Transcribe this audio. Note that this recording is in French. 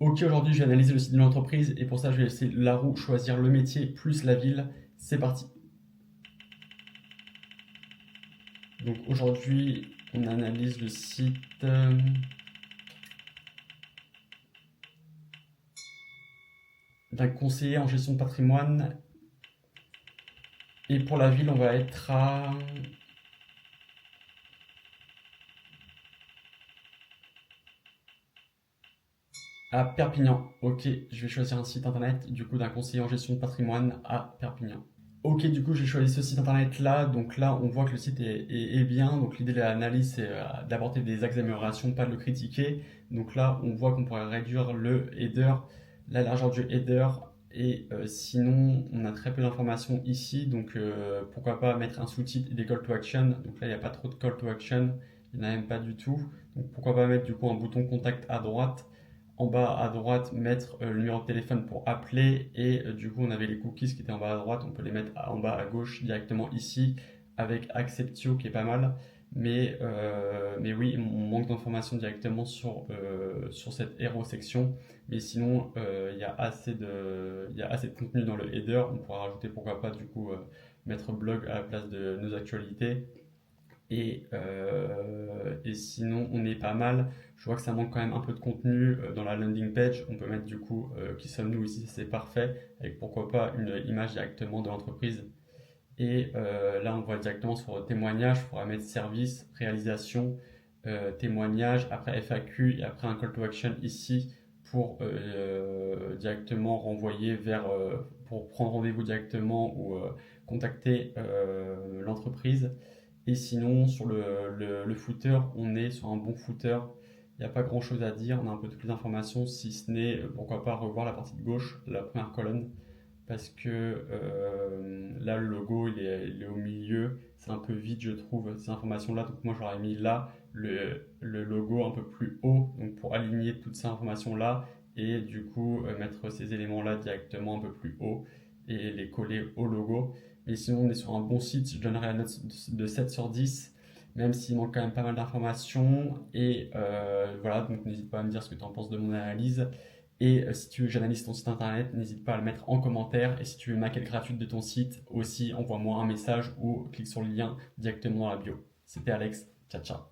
Ok, aujourd'hui, je vais analyser le site d'une entreprise et pour ça, je vais laisser la roue choisir le métier plus la ville. C'est parti. Donc aujourd'hui, on analyse le site d'un conseiller en gestion de patrimoine. Et pour la ville, on va être à Perpignan. Ok, je vais choisir un site internet du coup d'un conseiller en gestion de patrimoine à Perpignan. Ok, du coup, j'ai choisi ce site internet là. Donc là, on voit que le site est bien. Donc l'idée de l'analyse, c'est d'apporter des axes d'amélioration, pas de le critiquer. Donc là, on voit qu'on pourrait réduire le header, la largeur du header. Et sinon, on a très peu d'informations ici. Donc pourquoi pas mettre un sous-titre et des call to action. Donc là, il n'y a pas trop de call to action. Il n'y en a même pas du tout. Donc pourquoi pas mettre du coup un bouton contact à droite, en bas à droite mettre le numéro de téléphone pour appeler et du coup on avait les cookies qui étaient en bas à droite, on peut les mettre en bas à gauche directement ici avec Acceptio qui est pas mal, mais oui on manque d'informations directement sur cette hero section, mais sinon il y a assez de contenu dans le header. On pourra rajouter pourquoi pas du coup mettre blog à la place de nos actualités. Et sinon, on est pas mal. Je vois que ça manque quand même un peu de contenu dans la landing page. On peut mettre du coup qui sommes-nous ici, c'est parfait, avec pourquoi pas une image directement de l'entreprise. Et là, on voit directement sur témoignage, il faudra mettre service, réalisation, témoignage, après FAQ et après un call to action ici pour directement renvoyer vers, pour prendre rendez-vous directement ou contacter l'entreprise. Et sinon, sur le footer, on est sur un bon footer. Il n'y a pas grand chose à dire. On a un peu plus d'informations, si ce n'est pourquoi pas revoir la partie de gauche, la première colonne, parce que là, le logo il est au milieu. C'est un peu vide, je trouve, ces informations-là. Donc, moi, j'aurais mis là le logo un peu plus haut, donc pour aligner toutes ces informations-là et du coup mettre ces éléments-là directement un peu plus haut et les coller au logo. Mais sinon, on est sur un bon site. Je donnerais la note de 7 sur 10, même s'il manque quand même pas mal d'informations. Et voilà, donc n'hésite pas à me dire ce que tu en penses de mon analyse. Et si tu veux que j'analyse ton site internet, n'hésite pas à le mettre en commentaire. Et si tu veux une maquette gratuite de ton site aussi, envoie-moi un message ou clique sur le lien directement dans la bio. C'était Alex. Ciao, ciao.